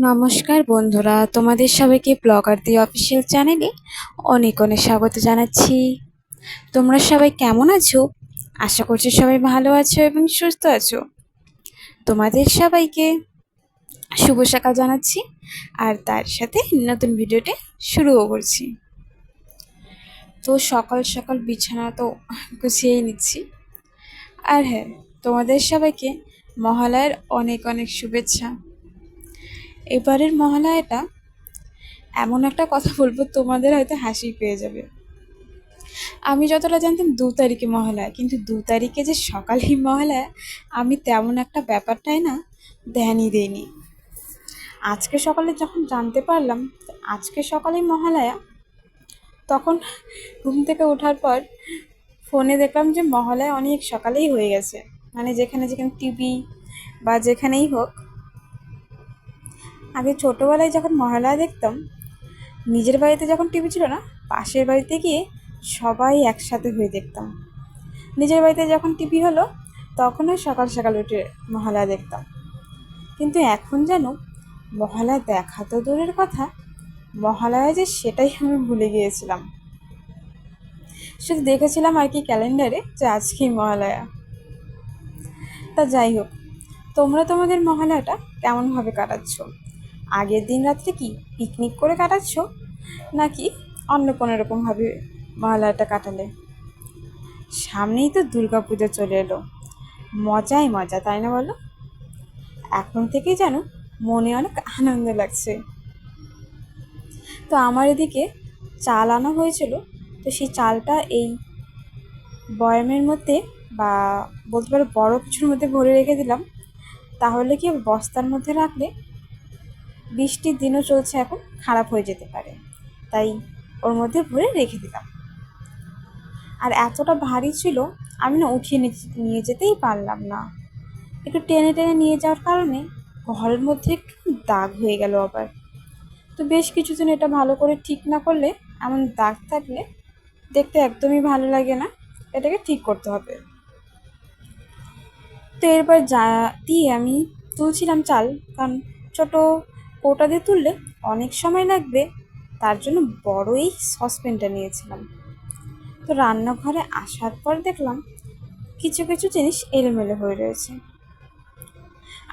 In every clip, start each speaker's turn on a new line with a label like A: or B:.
A: নমস্কার বন্ধুরা, তোমাদের সবাইকে ব্লগার দি অফিসিয়াল চ্যানেলে অনেক অনেক স্বাগত জানাচ্ছি। তোমরা সবাই কেমন আছো? আশা করছি সবাই ভালো আছো এবং সুস্থ আছো। তোমাদের সবাইকে শুভ সকাল জানাচ্ছি, আর তার সাথে নতুন ভিডিওটি শুরুও করছি। তো সকাল সকাল বিছানা তো গুছিয়েই নিচ্ছি। আর হ্যাঁ, তোমাদের সবাইকে মহালয়ার অনেক অনেক শুভেচ্ছা। এবারের মহালয়াটা এমন একটা কথা বলবো, তোমাদের হয়তো হাসি পেয়ে যাবে। আমি যতটা জানতাম 2 তারিখে মহালয়া, কিন্তু 2 তারিখে যে সকালেই মহালয়া, আমি তেমন একটা ব্যাপারটাই না ধ্যানই দিইনি। আজকে সকালে যখন জানতে পারলাম আজকে সকালেই মহালয়া, তখন ঘুম থেকে ওঠার পর ফোনে দেখলাম যে মহালয়া অনেক সকালেই হয়ে গেছে। মানে যেখানে যেখানে টিভি বা যেখানেই হোক, আগে ছোটোবেলায় যখন মহালয়া দেখতাম, নিজের বাড়িতে যখন টিভি ছিল না, পাশের বাড়িতে গিয়ে সবাই একসাথে হয়ে দেখতাম। নিজের বাড়িতে যখন টিভি হলো, তখনও সকাল সকাল উঠে মহালয়া দেখতাম। কিন্তু এখন যেন মহালয়া দেখা তো দূরের কথা, মহালয়া যে সেটাই আমি ভুলে গিয়েছিলাম। শুধু দেখেছিলাম আর কি ক্যালেন্ডারে যে আজকেই মহালয়া। তা যাই হোক, তোমরা তোমাদের মহালয়াটা কেমনভাবে কাটাচ্ছ? আগের দিন রাত্রে কি পিকনিক করে কাটাচ্ছ, নাকি অন্য কোনো রকমভাবে মহালয়াটা কাটালে? সামনেই তো দুর্গা পুজো চলে এলো, মজাই মজা, তাই না বলো? এখন থেকেই যেন মনে অনেক আনন্দ লাগছে। তো আমার এদিকে চাল আনা হয়েছিল, তো সেই চালটা এই বয়ামের মধ্যে বা বলতে পারো বড় কিছুর মধ্যে ভরে রেখে দিলাম। তাহলে কি বস্তার মধ্যে রাখলে বৃষ্টির দিনও চলছে এখন, খারাপ হয়ে যেতে পারে, তাই ওর মধ্যে ভরে রেখে দিলাম। আর এতটা ভারী ছিল, আমি না উঠিয়ে নিয়ে যেতেই পারলাম না। একটু টেনে টেনে নিয়ে যাওয়ার কারণে ঘরের মধ্যে একটু দাগ হয়ে গেল আবার। তো বেশ কিছুদিন এটা ভালো করে ঠিক না করলে, এমন দাগ থাকলে দেখতে একদমই ভালো লাগে না। এটাকে ঠিক করতে হবে। তো এরপর যা দিয়ে আমি তুলছিলাম চাল, কারণ ছোটো কৌটা দিয়ে তুললে অনেক সময় লাগবে, তার জন্য বড় এই সসপ্যানটা নিয়েছিলাম। তো রান্নাঘরে আসার পর দেখলাম কিছু কিছু জিনিস এলোমেলো হয়ে রয়েছে।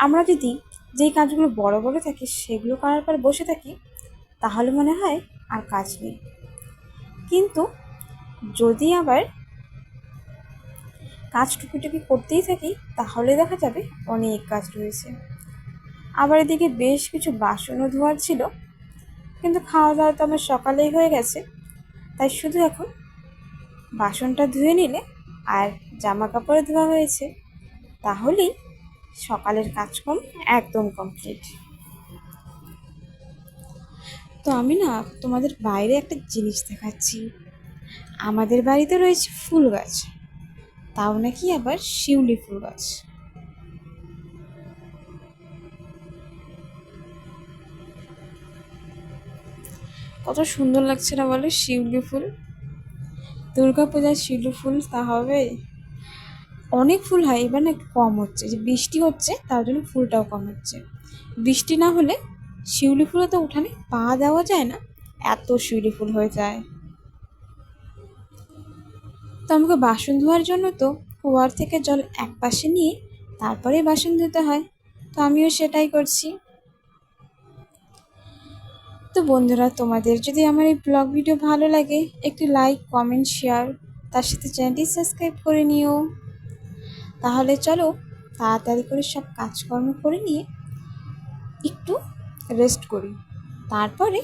A: আমরা যদি যেই কাজগুলো বড় বড় থাকে সেগুলো করার পর বসে থাকি, তাহলে মনে হয় আর কাজ নেই। কিন্তু যদি আবার কাজ টুকিটুকি করতেই থাকি, তাহলে দেখা যাবে অনেক কাজ রয়েছে। আবার এদিকে বেশ কিছু বাসনও ধোয়ার ছিল, কিন্তু খাওয়া দাওয়া তো আমার সকালেই হয়ে গেছে, তাই শুধু এখন বাসনটা ধুয়ে নিলে আর জামা কাপড় ধোয়া হয়েছে, তাহলেই সকালের কাজকর্ম একদম কমপ্লিট। তো আমি না তোমাদের বাইরে একটা জিনিস দেখাচ্ছি। আমাদের বাড়িতে রয়েছে ফুল গাছ, তাও নাকি আবার শিউলি ফুল গাছ। কত সুন্দর লাগছে না বলো শিউলি ফুল? দুর্গা পূজার শিউলি ফুল তা হবে? অনেক ফুল হয়, এবার না কম হচ্ছে, যে বৃষ্টি হচ্ছে তার জন্য ফুলটাও কম হচ্ছে। বৃষ্টি না হলে শিউলি ফুলে তো উঠানে পা দেওয়া যায় না, এত শিউলি ফুল হয়ে যায়। তো আমাকে বাসন ধোয়ার জন্য তো কুয়ার থেকে জল এক পাশে নিয়ে তারপরে বাসন ধুতে হয়, তো আমিও সেটাই করছি। তো বন্ধুরা, তোমাদের যদি আমার এই ব্লগ ভিডিও ভালো লাগে, একটু লাইক কমেন্ট শেয়ার, তার সাথে চ্যানেলটি সাবস্ক্রাইব করে নিও। তাহলে চলো তাড়াতাড়ি করে সব কাজকর্ম করে নিয়ে একটু রেস্ট করি, তারপরে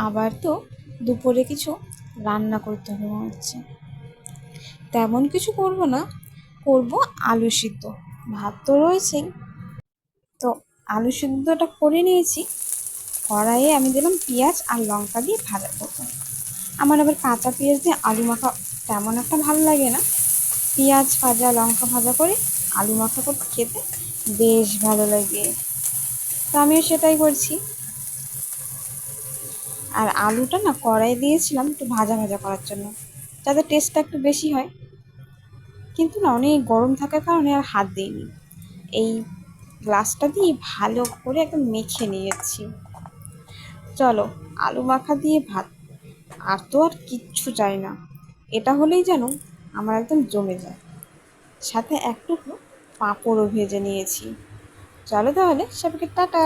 A: আবার তো দুপুরে কিছু রান্না করতে হবে মনে হচ্ছে। তেমন কিছু করব না, করব আলু সিদ্ধ, ভাত তো রয়েছেই। তো আলু সিদ্ধটা করে নিয়েছি, কড়াইয়ে আমি দিলাম পেঁয়াজ আর লঙ্কা দিয়ে ভাজা করবো। আমার আবার কাঁচা পেঁয়াজ দিয়ে আলু মাখা তেমন একটা ভালো লাগে না, পেঁয়াজ ভাজা লঙ্কা ভাজা করে আলু মাখা করতে খেতে বেশ ভালো লাগে, তো আমিও সেটাই করছি। আর আলুটা না কড়াই দিয়েছিলাম একটু ভাজা ভাজা করার জন্য, যাতে টেস্টটা একটু বেশি হয়, কিন্তু না অনেক গরম থাকার কারণে আর হাত দিইনি। এই গ্লাসটা দিয়ে ভালো করে একদম মেখে নিয়েছি। চলো, আলু মাখা দিয়ে ভাত, আর তো আর কিচ্ছু চাই না। এটা হলেই যেন আমার একদম জমে যায়। সাথে একটুকু পাঁপড়ও ভেজে নিয়েছি। চলো তাহলে সবাইকে টাটা।